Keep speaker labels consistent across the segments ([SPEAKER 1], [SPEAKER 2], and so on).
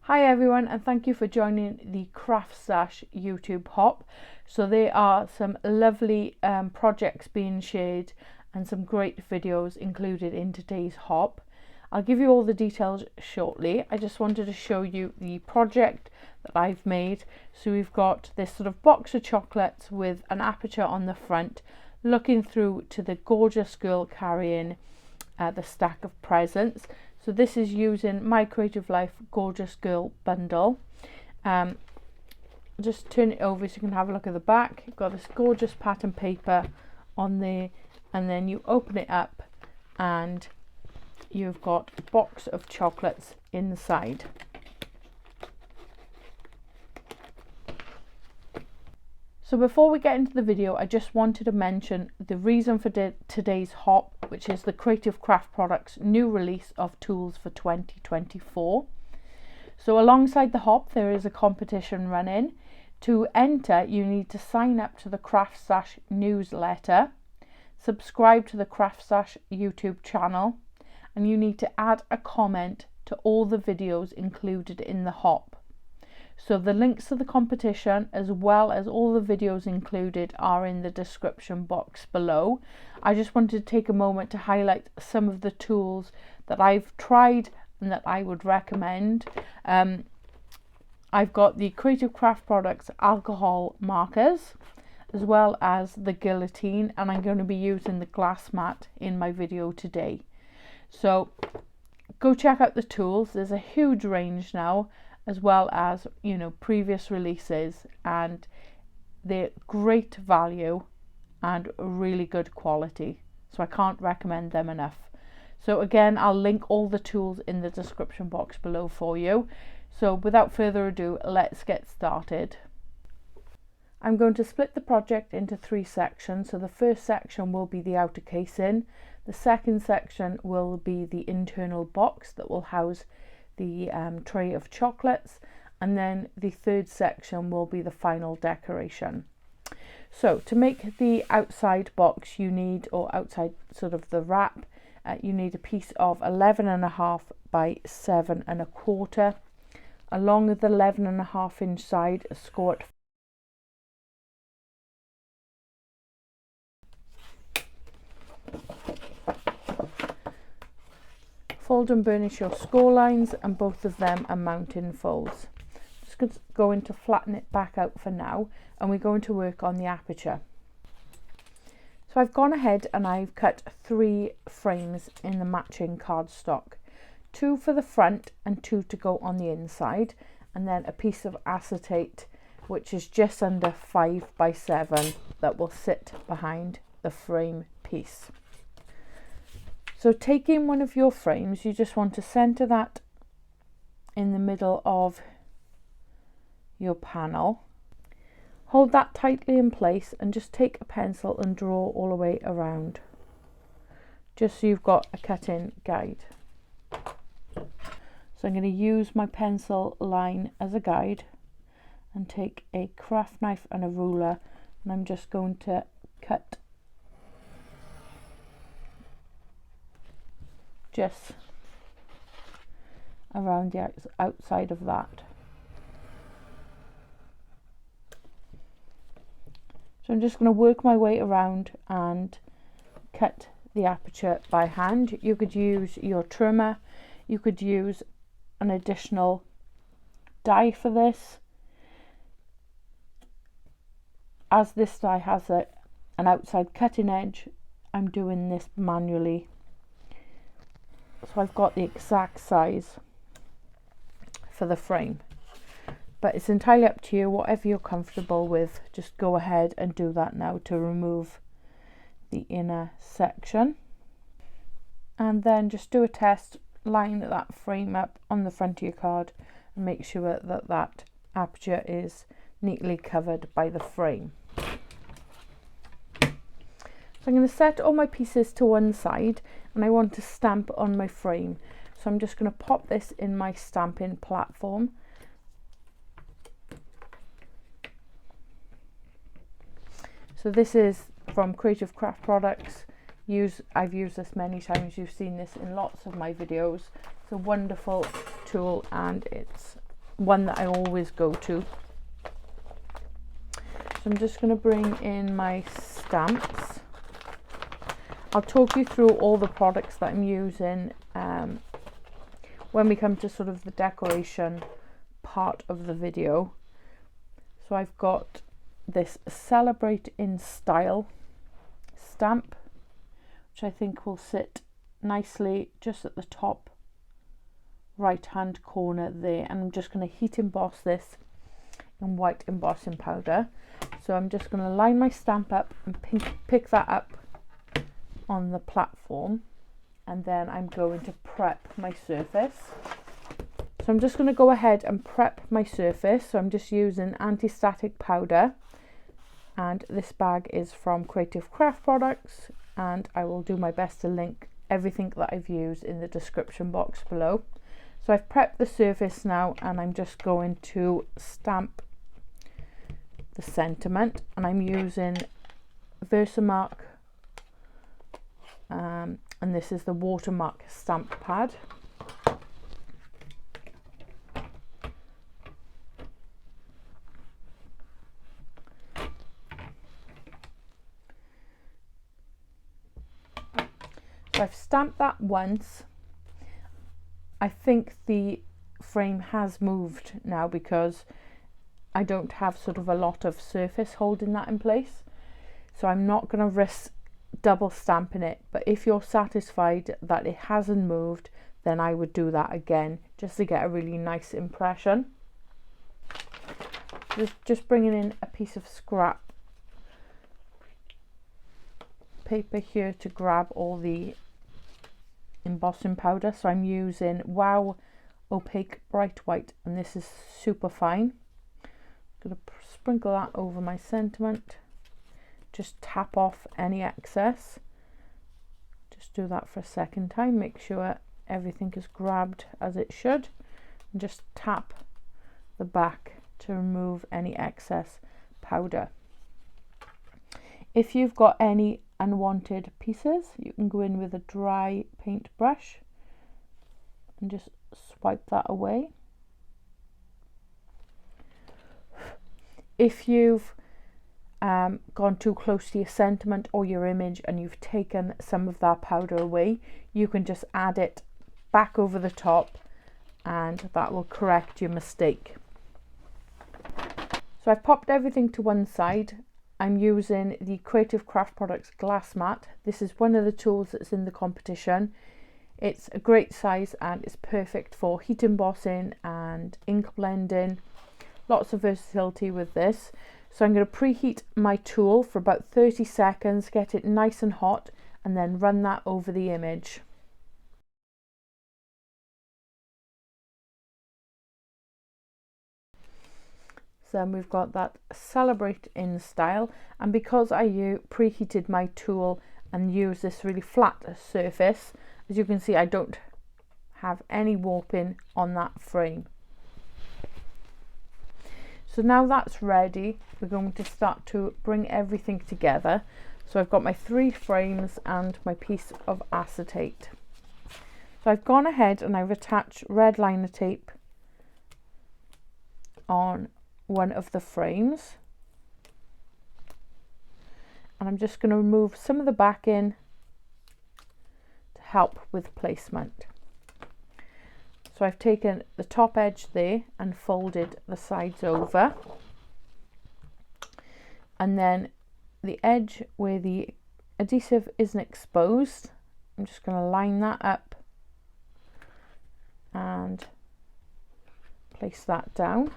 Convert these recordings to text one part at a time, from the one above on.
[SPEAKER 1] Hi everyone, and thank you for joining the Craftstash YouTube hop. So there are some lovely projects being shared and some great videos included in today's hop. I'll give you all the details shortly. I just wanted to show you the project that I've made. So we've got this sort of box of chocolates with an aperture on the front, looking through to the gorgeous girl carrying the stack of presents. So this is using my Creative Life Gorgeous Girl bundle. Just turn it over so you can have a look at the back. You've got this gorgeous pattern paper on there, and then you open it up and you've got a box of chocolates inside. So before we get into the video, I just wanted to mention the reason for today's hop, which is the Creative Craft Products new release of tools for 2024. So alongside the hop, there is a competition running. To enter, you need to sign up to the Craftstash newsletter, subscribe to the Craftstash YouTube channel, and you need to add a comment to all the videos included in the hop. So the links to the competition, as well as all the videos included, are in the description box below. I just wanted to take a moment to highlight some of the tools that I've tried and that I would recommend. I've got the Creative Craft Products alcohol markers, as well as the guillotine, and I'm going to be using the glass mat in my video today. So go check out the tools. There's a huge range now, as well as, you know, previous releases, and they're great value and really good quality. So I can't recommend them enough. So again, I'll link all the tools in the description box below for you. So without further ado, let's get started. I'm going to split the project into 3 sections. So the first section will be the outer casing. The second section will be the internal box that will house the tray of chocolates, and then the third section will be the final decoration. So to make the outside box, you need, or outside sort of the wrap, you need a piece of 11.5 by 7.25. Along the 11.5 inch side, score it . Fold and burnish your score lines, and both of them are mounting folds. Just going to flatten it back out for now, and we're going to work on the aperture. So I've gone ahead and I've cut 3 frames in the matching cardstock, 2 for the front and 2 to go on the inside, and then a piece of acetate which is just under 5 by 7 that will sit behind the frame piece. So taking one of your frames, you just want to center that in the middle of your panel. Hold that tightly in place and just take a pencil and draw all the way around, just so you've got a cutting guide. So I'm going to use my pencil line as a guide and take a craft knife and a ruler, and I'm just going to cut just around the outside of that. So I'm just going to work my way around and cut the aperture by hand. You could use your trimmer, you could use an additional die for this. As this die has an outside cutting edge, I'm doing this manually. So I've got the exact size for the frame, but it's entirely up to you. Whatever you're comfortable with, just go ahead and do that now to remove the inner section. And then just do a test, line that frame up on the front of your card and make sure that that aperture is neatly covered by the frame. So I'm going to set all my pieces to one side, and I want to stamp on my frame. So I'm just going to pop this in my stamping platform. So this is from Creative Craft Products. I've used this many times. You've seen this in lots of my videos. It's a wonderful tool and it's one that I always go to. So I'm just going to bring in my stamps. I'll talk you through all the products that I'm using when we come to sort of the decoration part of the video. So I've got this Celebrate in Style stamp, which I think will sit nicely just at the top right hand corner there, and I'm just going to heat emboss this in white embossing powder. So I'm just going to line my stamp up and pick that up on the platform, and then I'm going to prep my surface. So I'm just going to go ahead and prep my surface. So I'm just using anti-static powder, and this bag is from Creative Craft Products, and I will do my best to link everything that I've used in the description box below. So I've prepped the surface now, and I'm just going to stamp the sentiment, and I'm using Versamark, and this is the watermark stamp pad. So I've stamped that once. I think the frame has moved now because I don't have sort of a lot of surface holding that in place. So I'm not going to risk double stamping it, but if you're satisfied that it hasn't moved, then I would do that again just to get a really nice impression. Just bringing in a piece of scrap paper here to grab all the embossing powder. So I'm using Wow Opaque Bright White, and this is super fine. I'm going to sprinkle that over my sentiment. Just tap off any excess. Just do that for a second time, make sure everything is grabbed as it should, and just tap the back to remove any excess powder. If you've got any unwanted pieces, you can go in with a dry paint brush and just swipe that away. If you've gone too close to your sentiment or your image and you've taken some of that powder away, you can just add it back over the top, and that will correct your mistake. So I've popped everything to one side. I'm using the Creative Craft Products glass mat. This is one of the tools that's in the competition. It's a great size and it's perfect for heat embossing and ink blending. Lots of versatility with this. So I'm going to preheat my tool for about 30 seconds, get it nice and hot, and then run that over the image. So we've got that Celebrate in Style, and because I preheated my tool and use this really flat surface, as you can see, I don't have any warping on that frame. So now that's ready, we're going to start to bring everything together. So I've got my 3 frames and my piece of acetate. So I've gone ahead and I've attached red liner tape on one of the frames, and I'm just going to remove some of the backing to help with placement. So I've taken the top edge there and folded the sides over, and then the edge where the adhesive isn't exposed, I'm just going to line that up and place that down.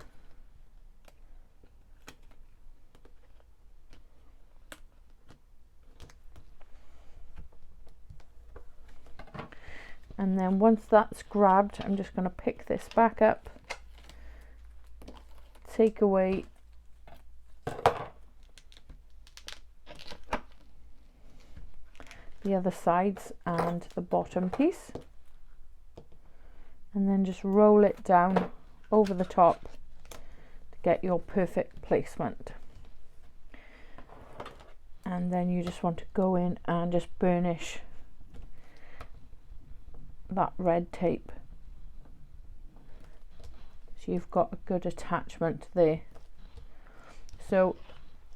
[SPEAKER 1] And then once that's grabbed, I'm just going to pick this back up, take away the other sides and the bottom piece, and then just roll it down over the top to get your perfect placement. And then you just want to go in and just burnish that red tape. So you've got a good attachment there. So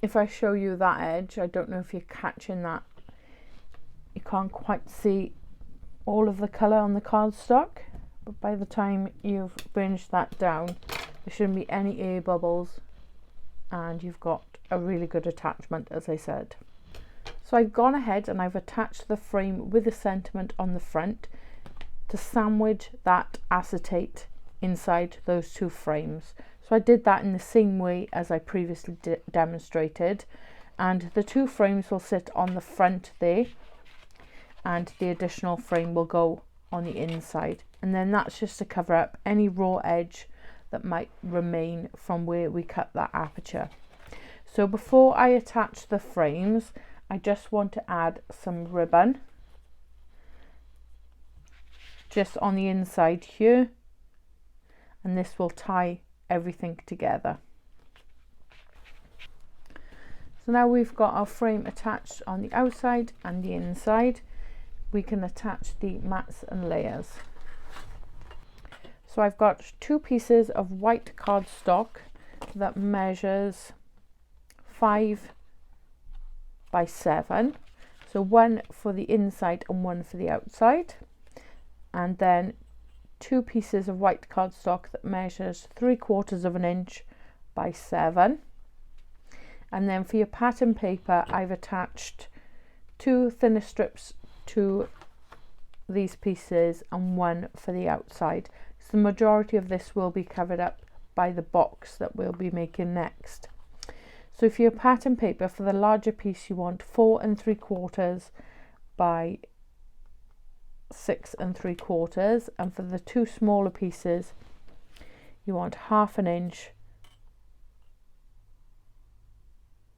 [SPEAKER 1] if I show you that edge, I don't know if you're catching that, you can't quite see all of the colour on the cardstock, but by the time you've burnished that down, there shouldn't be any air bubbles, and you've got a really good attachment, as I said. So I've gone ahead and I've attached the frame with the sentiment on the front to sandwich that acetate inside those two frames. So I did that in the same way as I previously demonstrated, and the two frames will sit on the front there, and the additional frame will go on the inside, and then that's just to cover up any raw edge that might remain from where we cut that aperture. So before I attach the frames, I just want to add some ribbon just on the inside here, and this will tie everything together. So now we've got our frame attached on the outside and the inside, we can attach the mats and layers. So I've got two pieces of white cardstock that measures 5 by 7, so one for the inside and one for the outside, and then two pieces of white cardstock that measures 3/4 of an inch by 7. And then for your pattern paper, I've attached two thinner strips to these pieces and one for the outside. So the majority of this will be covered up by the box that we'll be making next. So for your pattern paper, for the larger piece, you want 4 3/4 by 6 3/4, and for the two smaller pieces you want 1/2 inch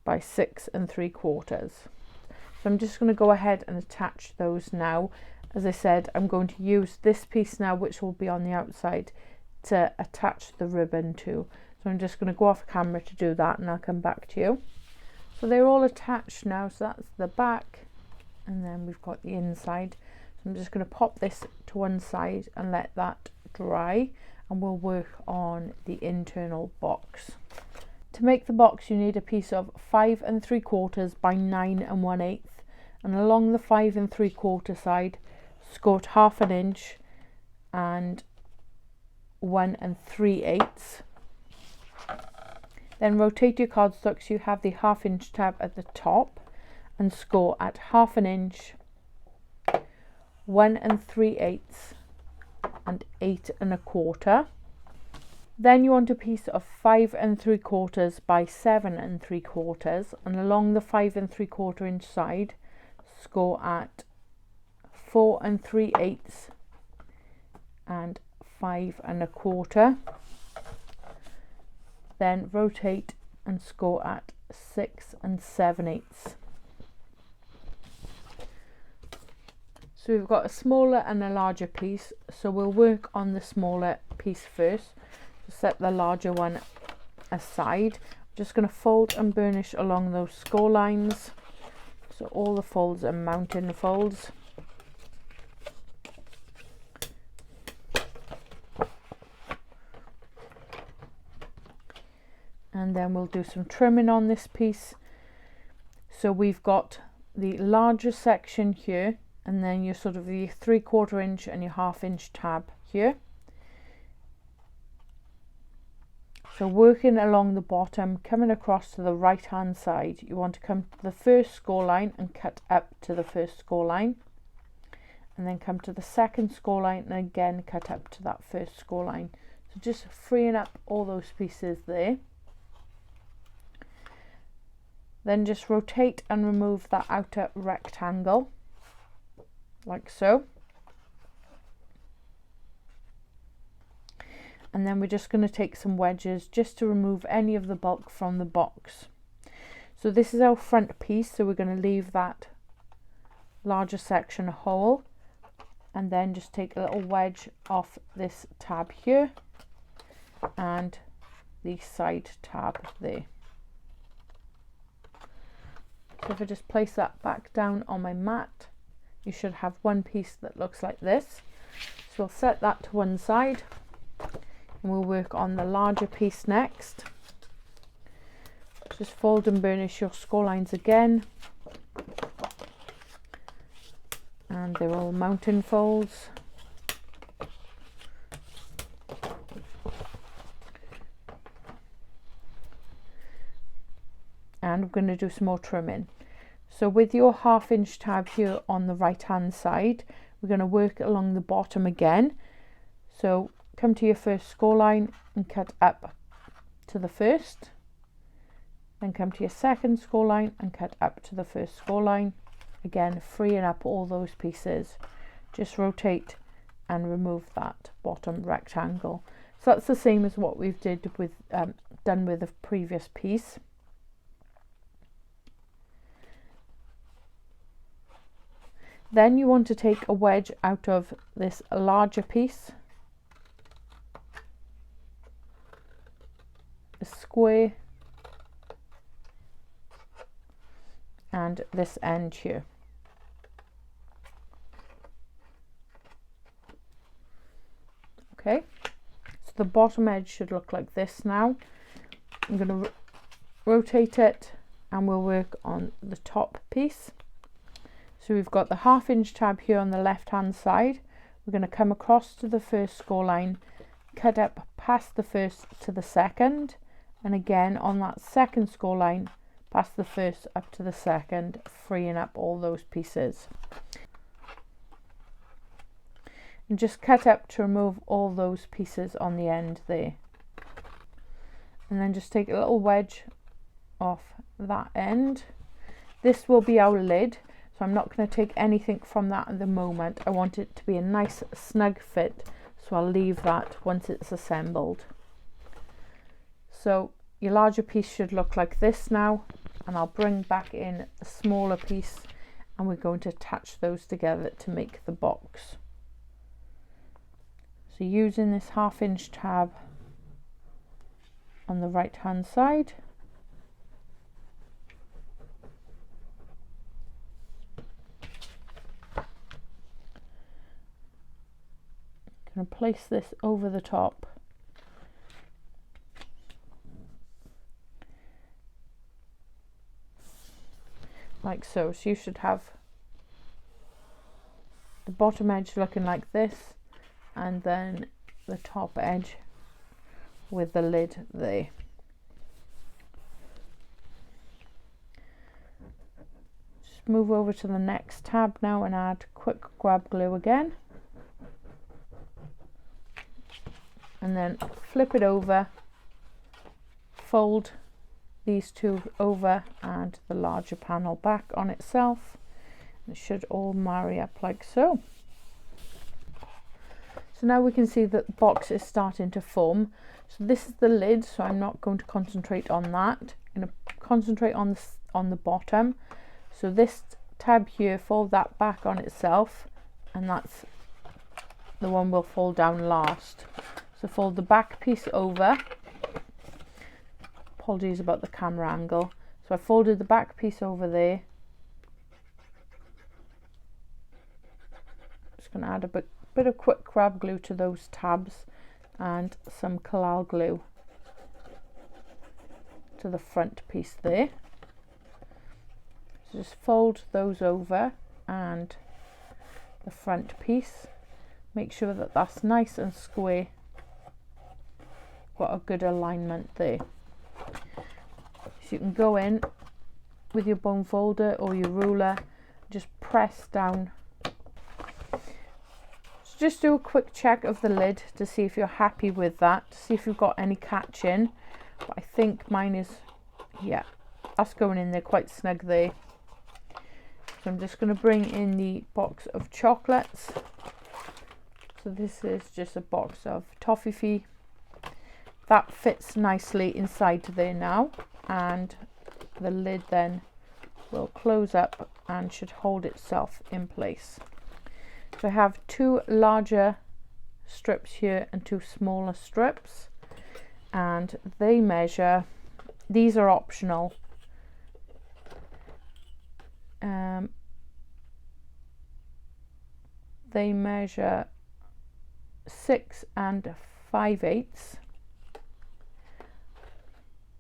[SPEAKER 1] by 6 3/4. So I'm just going to go ahead and attach those now. As I said, I'm going to use this piece now, which will be on the outside, to attach the ribbon to. So I'm just going to go off camera to do that, and I'll come back to you. So they're all attached now, so that's the back, and then we've got the inside. So I'm just going to pop this to one side and let that dry, and we'll work on the internal box. To make the box, you need a piece of 5 3/4 by 9 1/8, and along the 5 3/4 side, score 1/2 inch and 1 3/8. Then rotate your cardstock so you have the 1/2 inch tab at the top, and score at 1/2 inch, 1 3/8, and 8 1/4. Then you want a piece of 5 3/4 by 7 3/4, and along the 5 3/4 inch side, score at 4 3/8 and 5 1/4. Then rotate and score at 6 7/8. So we've got a smaller and a larger piece, so we'll work on the smaller piece first. So set the larger one aside. I'm just going to fold and burnish along those score lines, so all the folds are mounting folds. And then we'll do some trimming on this piece. So we've got the larger section here, and then your sort of the 3/4 inch and your 1/2 inch tab here. So working along the bottom, coming across to the right hand side, you want to come to the first score line and cut up to the first score line, and then come to the second score line and again cut up to that first score line. So just freeing up all those pieces there. Then just rotate and remove that outer rectangle, like so. And then we're just going to take some wedges just to remove any of the bulk from the box. So this is our front piece, so we're going to leave that larger section whole, and then just take a little wedge off this tab here and the side tab there. So if I just place that back down on my mat, you should have one piece that looks like this. So I'll set that to one side. and we'll work on the larger piece next. Just fold and burnish your score lines again, and they're all mountain folds. And we're going to do some more trimming. So with your 1/2 inch tab here on the right hand side, we're going to work along the bottom again. So come to your first score line and cut up to the first, then come to your second score line and cut up to the first score line, again freeing up all those pieces. Just rotate and remove that bottom rectangle. So that's the same as what we've done with the previous piece. Then you want to take a wedge out of this larger piece, a square, and this end here. Okay, so the bottom edge should look like this now. I'm going to rotate it and we'll work on the top piece. So we've got the 1/2 inch tab here on the left hand side. We're going to come across to the first score line, cut up past the first to the second, and again on that second score line past the first up to the second, freeing up all those pieces. And just cut up to remove all those pieces on the end there. And then just take a little wedge off that end. This will be our lid. So I'm not going to take anything from that at the moment. I want it to be a nice snug fit, so I'll leave that once it's assembled. So your larger piece should look like this now, and I'll bring back in a smaller piece and we're going to attach those together to make the box. So using this 1/2 inch tab on the right hand side, going to place this over the top, like so. So you should have the bottom edge looking like this, and then the top edge with the lid there. Just move over to the next tab now and add quick grab glue again. And then flip it over, fold these two over and the larger panel back on itself. It should all marry up like so. So now we can see that the box is starting to form. So this is the lid, so I'm not going to concentrate on that. I'm going to concentrate on the bottom. So this tab here, fold that back on itself, and that's the one we'll fold down last. So fold the back piece over. Apologies about the camera angle. So I folded the back piece over there. Just going to add a bit of quick grab glue to those tabs and some collal glue to the front piece there. So just fold those over and the front piece. Make sure that that's nice and square. Got a good alignment there. So you can go in with your bone folder or your ruler, just press down. So just do a quick check of the lid to see if you're happy with that, to see if you've got any catching. But I think mine is, yeah, that's going in there quite snug there. So I'm just going to bring in the box of chocolates. So this is just a box of toffee. That fits nicely inside there now, and the lid then will close up and should hold itself in place. So I have two larger strips here and two smaller strips, and they measure, these are optional, they measure 6 5/8.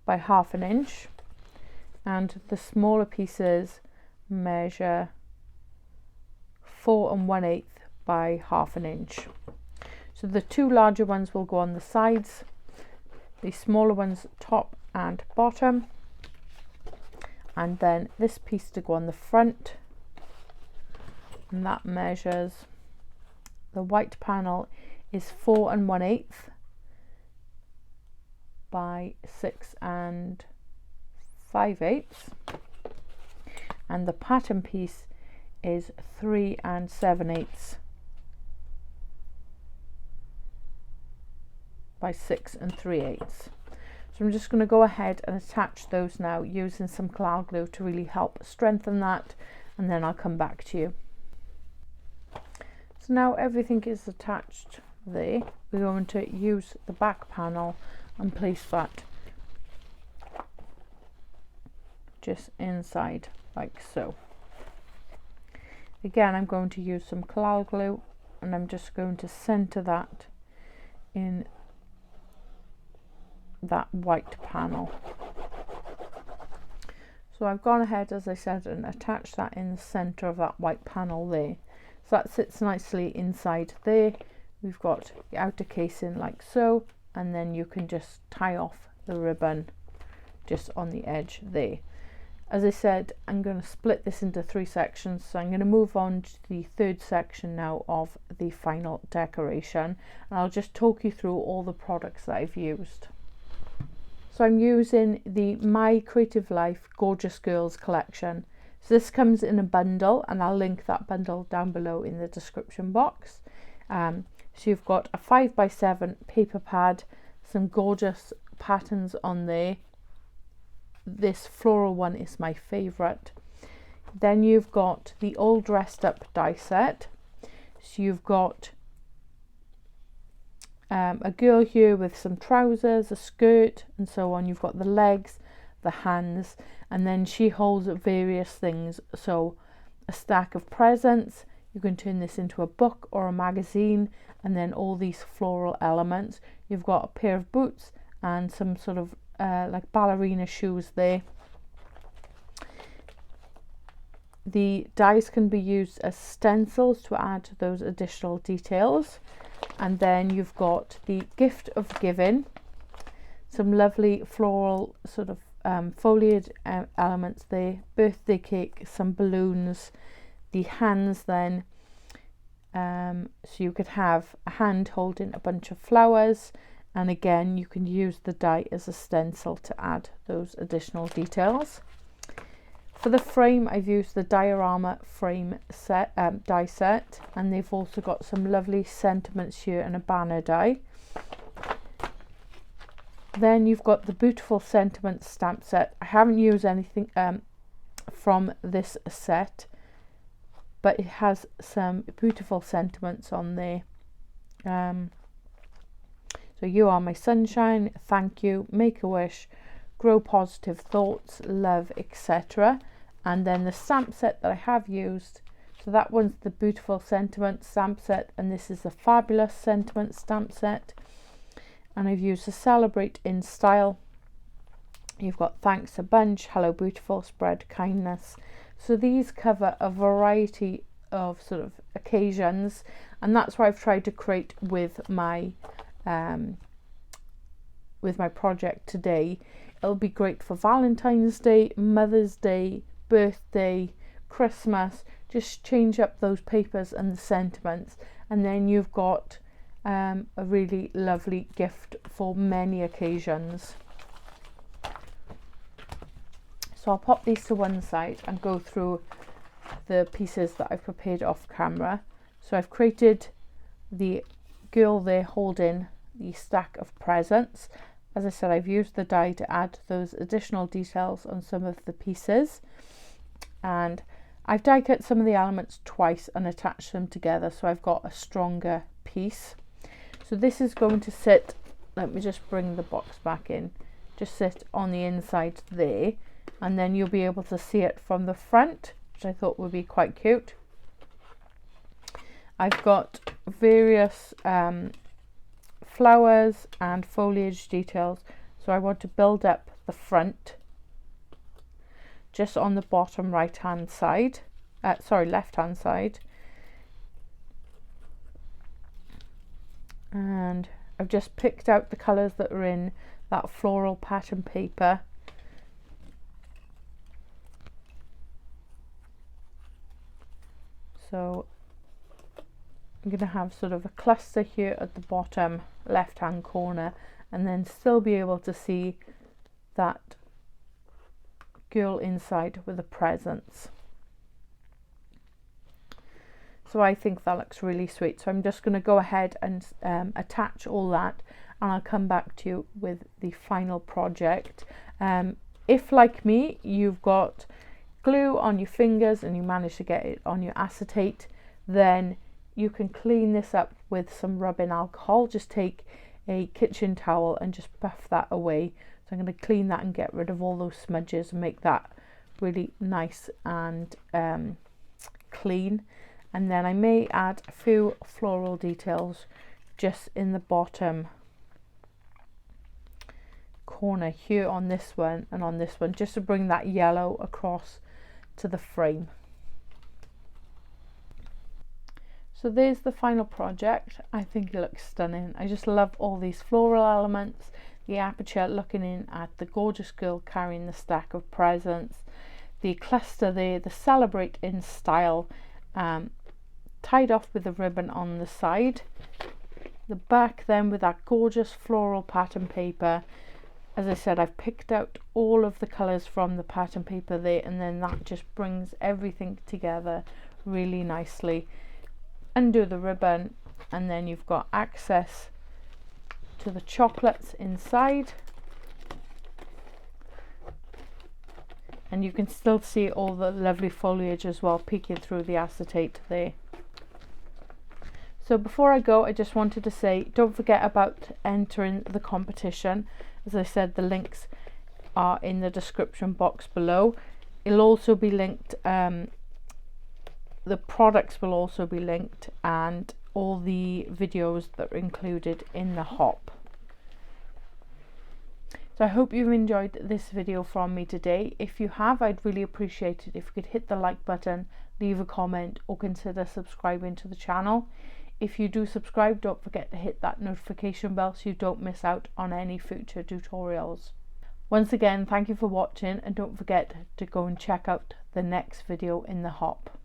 [SPEAKER 1] by 1/2 inch, and the smaller pieces measure 4 1/8 by 1/2 inch. So the two larger ones will go on the sides, the smaller ones top and bottom, and then this piece to go on the front, and that measures, the white panel is 4 1/8 by 6 5/8, and the pattern piece is 3 7/8 by 6 3/8. So I'm just going to go ahead and attach those now using some Cloud Glue to really help strengthen that, and then I'll come back to you. So now everything is attached there. We're going to use the back panel and place that just inside like so. Again, I'm going to use some Cloud Glue, and I'm just going to center that in that white panel. So I've gone ahead, as I said, and attached that in the center of that white panel there. So that sits nicely inside there. We've got the outer casing like so, and then you can just tie off the ribbon just on the edge there. As I said, I'm going to split this into 3 sections, so I'm going to move on to the 3rd section now of the final decoration, and I'll just talk you through all the products that I've used. So I'm using the My Creative Life Gorgeous Girls collection. So this comes in a bundle, and I'll link that bundle down below in the description box. So you've got a 5x7 paper pad, some gorgeous patterns on there. This floral one is my favorite. Then you've got the All Dressed Up die set. So you've got a girl here with some trousers, a skirt, and so on. You've got the legs, the hands, and then she holds various things. So a stack of presents, you can turn this into a book or a magazine, and then all these floral elements. You've got a pair of boots and some sort of like ballerina shoes there. The dies can be used as stencils to add those additional details. And then you've got the Gift of Giving, some lovely floral sort of foliage elements there, birthday cake, some balloons, the hands then, so you could have a hand holding a bunch of flowers, and again you can use the die as a stencil to add those additional details. For the frame, I've used the diorama frame set, die set, and they've also got some lovely sentiments here and a banner die. Then you've got the beautiful sentiments stamp set. I haven't used anything from this set, but it has some beautiful sentiments on there. So you are my sunshine, thank you, make a wish, grow positive thoughts, love, etc. And then the stamp set that I have used, so that one's the beautiful sentiment stamp set, and this is the fabulous sentiment stamp set. And I've used the celebrate in style. You've got thanks a bunch, hello beautiful, spread kindness. So these cover a variety of sort of occasions, and that's what I've tried to create with my project today. It'll be great for Valentine's Day, Mother's Day, birthday, Christmas. Just change up those papers and the sentiments, and then you've got a really lovely gift for many occasions. So I'll pop these to one side and go through the pieces that I've prepared off camera. So I've created the girl there holding the stack of presents. As I said, I've used the die to add those additional details on some of the pieces, and I've die cut some of the elements twice and attached them together, so I've got a stronger piece. So this is going to sit, let me just bring the box back in, just sit on the inside there, and then you'll be able to see it from the front, which I thought would be quite cute. I've got various flowers and foliage details, so I want to build up the front, just on the bottom left hand side. And I've just picked out the colours that are in that floral pattern paper. So I'm going to have sort of a cluster here at the bottom left hand corner, and then still be able to see that girl inside with the presents. So I think that looks really sweet. So I'm just going to go ahead and attach all that, and I'll come back to you with the final project. If, like me, you've got glue on your fingers and you manage to get it on your acetate, then you can clean this up with some rubbing alcohol. Just take a kitchen towel and just buff that away. So I'm going to clean that and get rid of all those smudges and make that really nice and clean. And then I may add a few floral details just in the bottom corner here on this one and on this one, just to bring that yellow across to the frame. So there's the final project. I think it looks stunning. I just love all these floral elements, the aperture looking in at the gorgeous girl carrying the stack of presents, the cluster there, the celebrate in style, tied off with a ribbon on the side, the back then with that gorgeous floral pattern paper. As I said, I've picked out all of the colours from the pattern paper there, and then that just brings everything together really nicely. Undo the ribbon, and then you've got access to the chocolates inside, and you can still see all the lovely foliage as well peeking through the acetate there. So before I go, I just wanted to say, don't forget about entering the competition. As I said, the links are in the description box below. It'll also be linked, the products will also be linked, and all the videos that are included in the hop. So I hope you've enjoyed this video from me today. If you have, I'd really appreciate it if you could hit the like button, leave a comment, or consider subscribing to the channel. If you do subscribe, don't forget to hit that notification bell so you don't miss out on any future tutorials. Once again, thank you for watching, and don't forget to go and check out the next video in the hop.